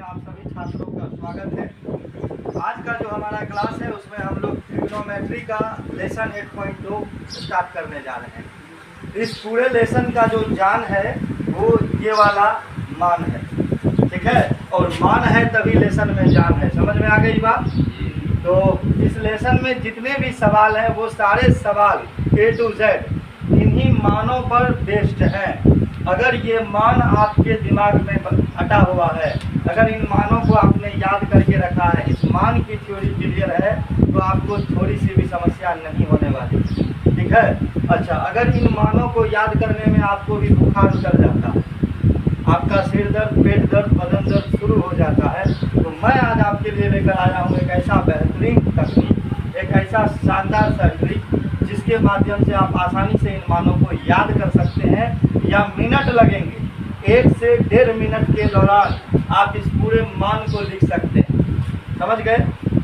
आप सभी छात्रों का स्वागत है। आज का जो हमारा क्लास है उसमें हम लोग ट्रिग्नोमेट्री का लेसन 8.2 स्टार्ट करने जा रहे हैं। इस पूरे लेसन का जो जान है वो ये वाला मान है, ठीक है। और मान है तभी लेसन में जान है। समझ में आ गई बात? तो इस लेसन में जितने भी सवाल हैं वो सारे सवाल A to Z इन्हीं मानों पर बेस्ड हैं। अगर ये मान आपके दिमाग में हटा हुआ है, अगर इन मानों को आपने याद करके रखा है, इस मान की थ्योरी क्लियर है, तो आपको थोड़ी सी भी समस्या नहीं होने वाली, ठीक है। अच्छा, अगर इन मानों को याद करने में आपको भी बुखार उतर जाता है, आपका सिर दर्द, पेट दर्द, बदन दर्द शुरू हो जाता है, तो मैं आज आपके लिए लेकर आया हूँ एक ऐसा बेहतरीन तकनीक, एक ऐसा शानदार सा ट्रिक जिसके माध्यम से आप आसानी से इन मानों को याद कर सकते हैं। या मिनट लगेंगे, 1 से 1.5 मिनट के दौरान आप इस पूरे मान को लिख सकते हैं। समझ गए?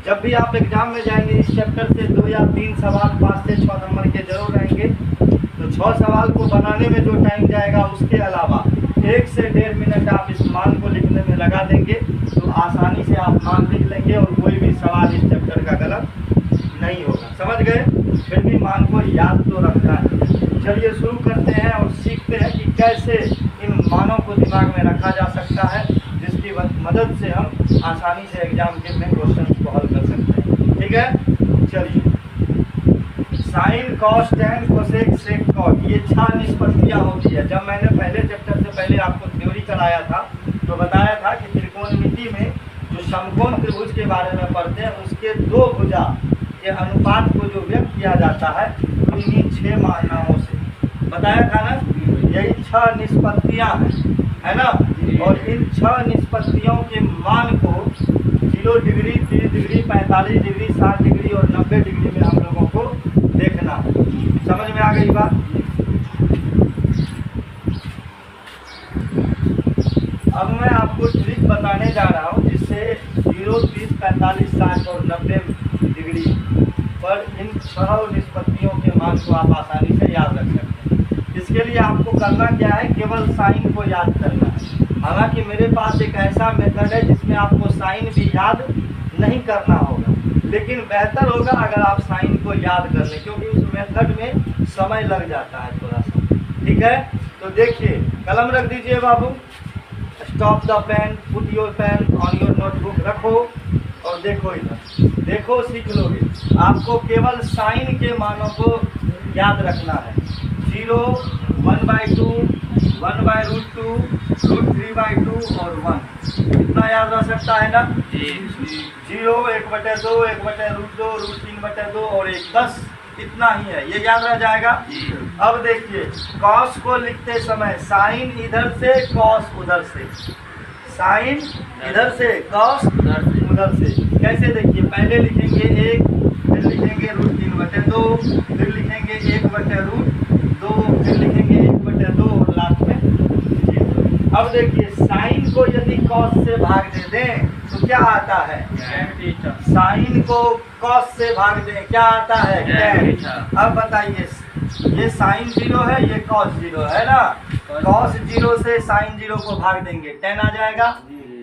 जब भी आप एग्जाम में जाएंगे इस चैप्टर से 2 या 3 सवाल 5 से 6 नंबर के जरूर रहेंगे। तो 6 सवाल को बनाने में जो टाइम जाएगा उसके अलावा 1 से 1.5 मिनट आप इस मान को लिखने में लगा देंगे, तो आसानी से आप मान लिख लेंगे और कोई भी सवाल इस चैप्टर का गलत नहीं होगा। समझ गए? फिर भी मान को याद तो रखना है। चलिए शुरू करते हैं और सीखते हैं कि कैसे इन मानों को दिमाग में रखा जा सकता है, जिसकी मदद से हम आसानी से एग्जाम के में क्वेश्चन को हल कर सकते हैं। ठीक है, चलिए। साइन, कॉस, टैन, कोसेक, सेक, कॉट, ये 6 निष्पत्तियाँ होती है। जब मैंने पहले चैप्टर से पहले आपको थ्योरी कराया था तो बताया था कि त्रिकोणमिति में जो समकोण त्रिभुज के बारे में पढ़ते हैं उसके 2 भुजा के अनुपात को जो व्यक्त किया जाता है तो इन्हीं 6 नामों से बताया था ना। यही 6 निष्पत्तियाँ हैं, है ना। और इन 6 निष्पत्तियों के मान को 0 डिग्री, 30 डिग्री, 45 डिग्री, 60 डिग्री और 90 डिग्री में हम लोगों को देखना है। समझ में आ गई बात? अब मैं आपको ट्रिक बताने जा रहा हूँ जिससे 0, 30, 45, 60 और 90 डिग्री पर इन 6 निष्पत्तियों के मान को आप आसानी से याद रख सकते हैं। इसके लिए आपको करना क्या है, केवल साइन को याद करना है। हालांकि मेरे पास एक ऐसा मेथड है जिसमें आपको साइन भी याद नहीं करना होगा, लेकिन बेहतर होगा अगर आप साइन को याद कर लें, क्योंकि उस मेथड में समय लग जाता है थोड़ा सा। ठीक है, तो देखिए, कलम रख दीजिए बाबू। Stop the pen, put your pen on your notebook, रखो और देखो इधर, देखो, सीख लोगे। आपको केवल साइन के मानों को याद रखना है। 0, 1/2, 1/√2, √3/2 और 1। इतना याद रह सकता है ना? 0, 1/2, 1/√2, √3/2 और 1, 10। इतना ही है, ये याद रह जाएगा। अब देखिए, कॉस को लिखते समय साइन इधर से, कॉस उधर से, साइन इधर से, कॉस उधर से। कैसे? देखिए, पहले लिखेंगे 1, फिर लिखेंगे √3/2, फिर लिखेंगे 1/√2, फिर लिखेंगे 1/2 और लास्ट में 0। अब देखिए, साइन को यदि कॉस से भाग दे दें तो क्या आता है? साइन को कॉस से भाग दें क्या आता है? टैन। अब बताइए, ये साइन 0 है, ये कॉस 0 है ना। कॉस 0 से साइन 0 को भाग देंगे, टैन आ जाएगा।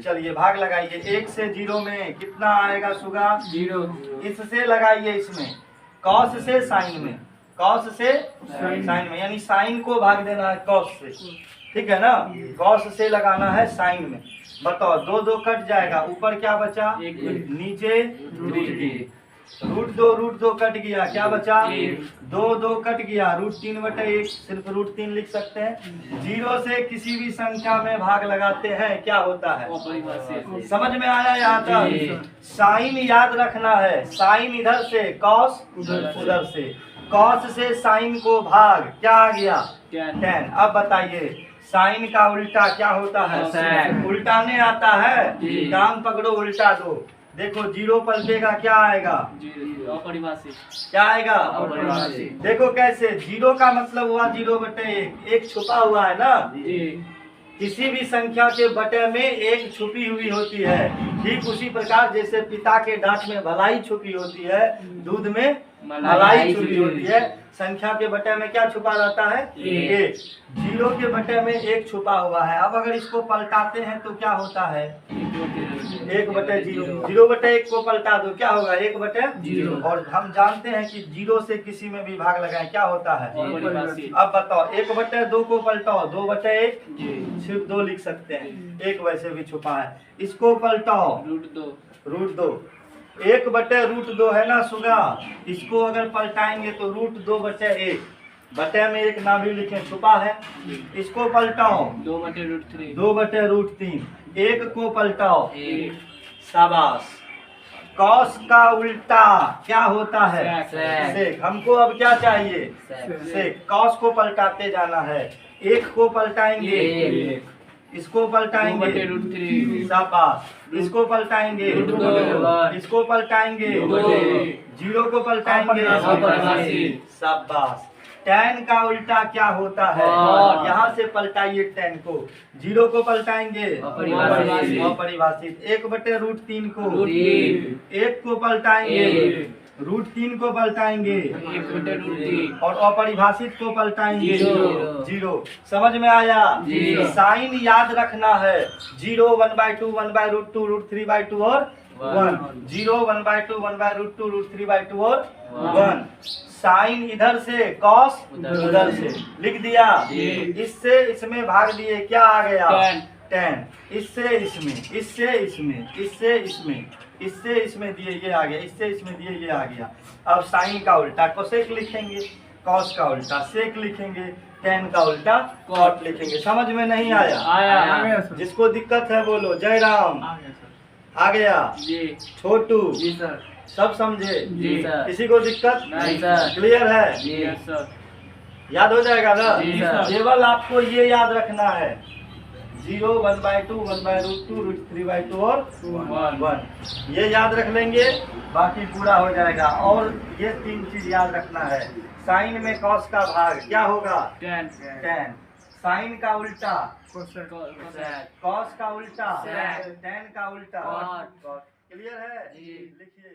चलिए भाग लगाइए। 1 से 0 में कितना आएगा सुगा? 0। इससे लगाइए, इसमें कॉस से साइन में, कॉस से साइन में, यानी साइन को भाग देना है कॉस से, ठीक है ना। कॉस से लगाना है साइन में। बताओ, 2 2 कट जाएगा, ऊपर क्या बचा? नीचे √2 कट गया, क्या बचा? 2 2 कट गया, √3/1, सिर्फ √3 लिख सकते हैं। 0 से किसी भी संख्या में भाग लगाते हैं, क्या होता है? समझ में आया यहाँ तक? साइन याद रखना है, साइन इधर से, कॉस उधर से। कॉस से साइन को भाग, क्या आ गया? टैन। अब बताइए, साइन का उल्टा क्या होता है? उल्टाने आता है। काम पकड़ो, उल्टा दो। देखो, 0 पलटेगा, क्या आएगा? क्या आएगा? देखो कैसे, 0 का मतलब हुआ 0/1, 1 छुपा हुआ है ना। किसी भी संख्या के बटे में 1 छुपी हुई होती है। ठीक उसी प्रकार जैसे पिता के डांट में भलाई छुपी होती है, दूध में मलाई छुपी होती है। संख्या के बटे में क्या छुपा रहता है? एक। जीरो के बटे में एक छुपा हुआ है। अब अगर इसको पलटाते हैं तो क्या होता है? 1/0। 0/1 को पलटा दो, क्या होगा? 1/0। और हम जानते हैं कि 0 से किसी में भी भाग लगाए क्या होता है? अब बताओ, 1/2 को पलटाओ, 2/1 सिर्फ 2 लिख सकते हैं, 1 वैसे भी छुपा है। इसको पलटाओ, √2। 1/√2 है ना सुगा, इसको अगर पलटाएंगे तो √2/1 बटे में एक ना भी लिखे, छुपा है। इसको पलटाओ, 2/√3। 1 को पलटाओ, शाबाश। कॉस का उल्टा क्या होता है? सेक। हमको अब क्या चाहिए? सेक। कॉस को पलटाते जाना है। 1 को पलटाएंगे, इसको पलटाएंगे, शाबाश। इसको पलटाएंगे, इसको पलटाएंगे, 0 को पलटाएंगे, शाबाश। tan का उल्टा क्या होता है? यहाँ से पलटाइए tan को। 0 को पलटाएंगे, अपरिभाषित। 1/√3 को, 1 को पलटाएंगे, √3 को पलटाएंगे, और अपरिभाषित को पलटाएंगे, 0। समझ में आया? साइन याद रखना है। 0 1/2 1/√2 √3/2 और 1। 0 1/2 1/√2 √3/2 और 1। साइन इधर से, कॉस उधर से, लिख दिया। इससे इसमें भाग दिए, क्या आ गया? tan। इससे इसमें, इससे इसमें, इससे इसमें, इससे इसमें दिए, ये आ गया। इससे इसमें दिए, ये आ गया। अब साइन का उल्टा कोसेक लिखेंगे, कॉस का उल्टा सेक लिखेंगे, tan का उल्टा कॉट लिखेंगे। समझ में नहीं आया? आया। जिसको दिक्कत है बोलो जय राम। आ गया? छोटू सब समझे? किसी को दिक्कत नहीं सर। क्लियर है? याद हो जाएगा ना? केवल आपको ये याद रखना है, 0 1/2 1/√2 √3/2 और 1। ये याद रख लेंगे, बाकी पूरा हो जाएगा। और ये 3 चीज याद रखना है। साइन में कॉस का भाग क्या होगा? tan। साइन का उल्टा कॉस का उल्टा, tan का उल्टा। क्लियर है? लिखिए।